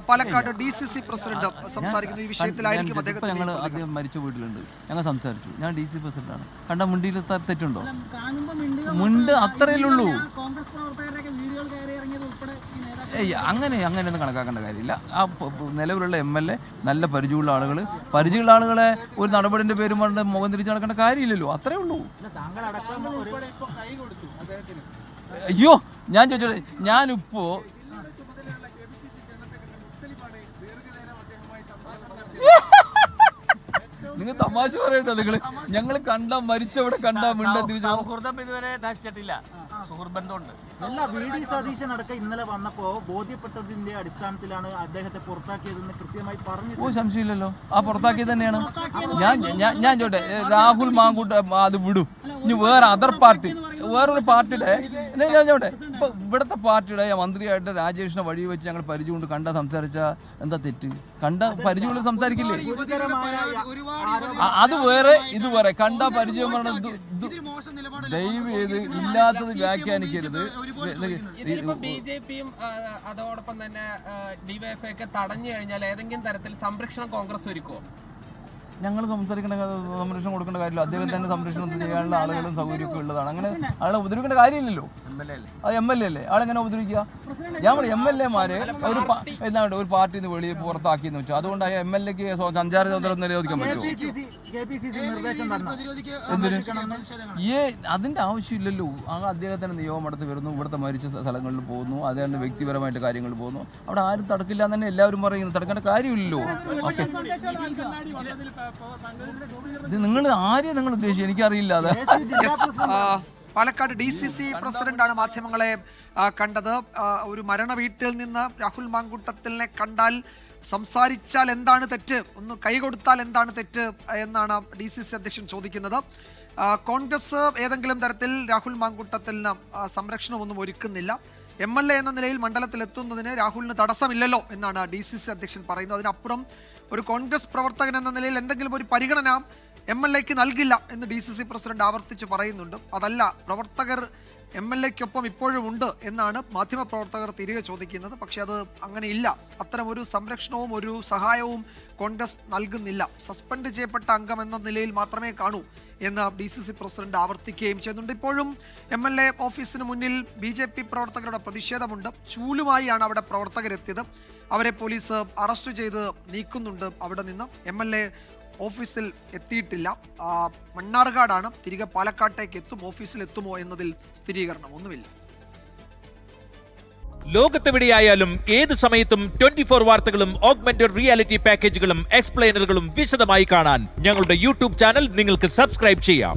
Palakkad DCC president സംസാരിക്കുന്ന ഈ വിഷയത്തിലായിരിക്കും അദ്ദേഹം മരിച്ച വീട്ടിലുണ്ട്, ഞങ്ങൾ സംസാരിച്ചു. ഞാൻ DC പ്രസിഡന്റാണ്. കണ്ട മുണ്ടിയിൽ തെറ്റുണ്ടോ? മുണ്ട് അത്രയല്ലേ ഉള്ളൂ. അങ്ങനെയൊന്നും കണക്കാക്കേണ്ട കാര്യമില്ല. ആ നിലവിലുള്ള MLA നല്ല പരിചയമുള്ള ആളുകളെ ഒരു നടപടിന്റെ പേരും കൊണ്ട് മുഖം തിരിച്ച് നടക്കേണ്ട കാര്യമില്ലല്ലോ, അത്രേ ഉള്ളൂ. അയ്യോ ഞാൻ ചോദിച്ചോട്ടെ, ഞാനിപ്പോ നിങ്ങൾ തമാശ പറയട്ടോ? ഞങ്ങൾ കണ്ട മരിച്ചവിടെ കണ്ട മിണ്ട തിരിച്ചു ഇതുവരെ നശിച്ചിട്ടില്ല. സുഹൃബന്ധമുണ്ട്. VD സതീശൻ അടക്കം ഇന്നലെ വന്നപ്പോ ബോധ്യപ്പെട്ടതിന്റെ അടിസ്ഥാനത്തിലാണ് അദ്ദേഹത്തെ പുറത്താക്കിയതെന്ന് കൃത്യമായി പറഞ്ഞു. സംശയമില്ലല്ലോ, ആ പുറത്താക്കിയത് തന്നെയാണ്. ഞാൻ ചോട്ടെ, രാഹുൽ മാങ്കൂട്ട് അത് വിടും. ഇനി വേറെ അതർ പാർട്ടി, വേറൊരു പാർട്ടിയുടെ ഞാൻ ചോട്ടെ, ഇപ്പൊ ഇവിടുത്തെ പാർട്ടിയുടെ മന്ത്രിയായിട്ട് രാജേഷിനെ വഴി വെച്ച് ഞങ്ങൾ പരിചയം കൊണ്ട് കണ്ട സംസാരിച്ച എന്താ തെറ്റ്? കണ്ട പരിചയമുള്ള സംസാരിക്കില്ലേ? അത് വേറെ ഇത് വേറെ. കണ്ട പരിചയം പറഞ്ഞത് ദയവ് ചെയ്ത് ഇല്ലാത്തത് വ്യാഖ്യാനിക്കരുത്. BJPയും അതോടൊപ്പം തന്നെ DYFI ഒക്കെ തടഞ്ഞു കഴിഞ്ഞാൽ ഏതെങ്കിലും തരത്തിൽ സംരക്ഷണം കോൺഗ്രസ് ഒരുക്കുമോ? ഞങ്ങൾ സംരക്ഷണം കൊടുക്കേണ്ട കാര്യമില്ല. അദ്ദേഹം തന്നെ സംരക്ഷണം ചെയ്യാനുള്ള ആളുകളും സൗകര്യമൊക്കെ ഉള്ളതാണ്. അങ്ങനെ ആളെ ഉപദ്രവിക്കേണ്ട കാര്യമില്ലല്ലോ. അത് MLA അല്ലേ, ആളെങ്ങനെ ഉപദ്രവിക്കുക? ഞാൻ MLA-മാരെ ഒരു പാർട്ടിയിൽ നിന്ന് വെളിയിൽ പുറത്താക്കിയെന്ന് വെച്ചാൽ അതുകൊണ്ട് MLA-ക്ക് സഞ്ചാര സ്വാതന്ത്ര്യം നിരോധിക്കാൻ പറ്റുമോ? എന്തിന്? അതിന്റെ ആവശ്യമില്ലല്ലോ. അദ്ദേഹത്തിന്റെ നിയമമടത്ത് വരുന്നു, ഇവിടുത്തെ മരിച്ച സ്ഥലങ്ങളിൽ പോകുന്നു, അദ്ദേഹത്തിന്റെ വ്യക്തിപരമായിട്ട് കാര്യങ്ങൾ പോകുന്നു. അവിടെ ആരും തടക്കില്ല എന്ന് തന്നെ എല്ലാവരും പറയുന്നു. തടക്കേണ്ട കാര്യമില്ലല്ലോ. ഓക്കെ, ഇത് നിങ്ങൾ ആരെയും നിങ്ങൾ ഉദ്ദേശിച്ചു എനിക്കറിയില്ല. അത് പാലക്കാട് DCC പ്രസിഡന്റാണ് മാധ്യമങ്ങളെ കണ്ടത്. ഒരു മരണ വീട്ടിൽ നിന്ന് രാഹുൽ മാങ്കൂട്ടത്തിലിനെ കണ്ടാൽ സംസാരിച്ചാൽ എന്താണ് തെറ്റ്, ഒന്ന് കൈകൊടുത്താൽ എന്താണ് തെറ്റ് എന്നാണ് DCC അധ്യക്ഷൻ ചോദിക്കുന്നത്. കോൺഗ്രസ് ഏതെങ്കിലും തരത്തിൽ രാഹുൽ മാങ്കൂട്ടത്തിന് സംരക്ഷണമൊന്നും ഒരുക്കുന്നില്ല. MLA എന്ന നിലയിൽ മണ്ഡലത്തിലെത്തുന്നതിന് രാഹുലിന് തടസ്സമില്ലല്ലോ എന്നാണ് DCC അധ്യക്ഷൻ പറയുന്നത്. അതിനപ്പുറം ഒരു കോൺഗ്രസ് പ്രവർത്തകൻ എന്ന നിലയിൽ എന്തെങ്കിലും ഒരു പരിഗണന MLA-ക്ക് നൽകില്ല എന്ന് DCC പ്രസിഡന്റ് ആവർത്തിച്ച് പറയുന്നുണ്ട്. അതല്ല, പ്രവർത്തകർ MLA-ക്കൊപ്പം ഇപ്പോഴും ഉണ്ട് എന്നാണ് മാധ്യമപ്രവർത്തകർ തിരികെ ചോദിക്കുന്നത്. പക്ഷെ അത് അങ്ങനെയില്ല. അത്തരം ഒരു സംരക്ഷണവും ഒരു സഹായവും കോൺഗ്രസ് നൽകുന്നില്ല. സസ്പെൻഡ് ചെയ്യപ്പെട്ട അംഗം എന്ന നിലയിൽ മാത്രമേ കാണൂ എന്ന് DCC പ്രസിഡന്റ് ആവർത്തിക്കുകയും ചെയ്യുന്നുണ്ട്. ഇപ്പോഴും MLA ഓഫീസിന് മുന്നിൽ BJP പ്രവർത്തകരുടെ പ്രതിഷേധമുണ്ട്. ചൂലുമായിയാണ് അവിടെ പ്രവർത്തകരെത്തിയത്. അവരെ പോലീസ് അറസ്റ്റ് ചെയ്ത് നീക്കുന്നുണ്ട് അവിടെ നിന്ന്. MLA ഓഫീസിൽ എത്തിയിട്ടില്ല. മണ്ണാർക്കാടാണ്. തിരികെ പാലക്കാട്ടേക്ക് എത്തും, ഓഫീസിൽ എത്തുമോ എന്നതിൽ സ്ഥിരീകരണം ഒന്നുമില്ല. ലോകത്തെവിടെയായാലും ഏത് സമയത്തും 24 വാർത്തകളും ഓഗ്മെന്റഡ് റിയാലിറ്റി പാക്കേജുകളും എക്സ്പ്ലെയിനറുകളും വിശദമായി കാണാൻ ഞങ്ങളുടെ YouTube ചാനൽ നിങ്ങൾക്ക് സബ്സ്ക്രൈബ് ചെയ്യാം.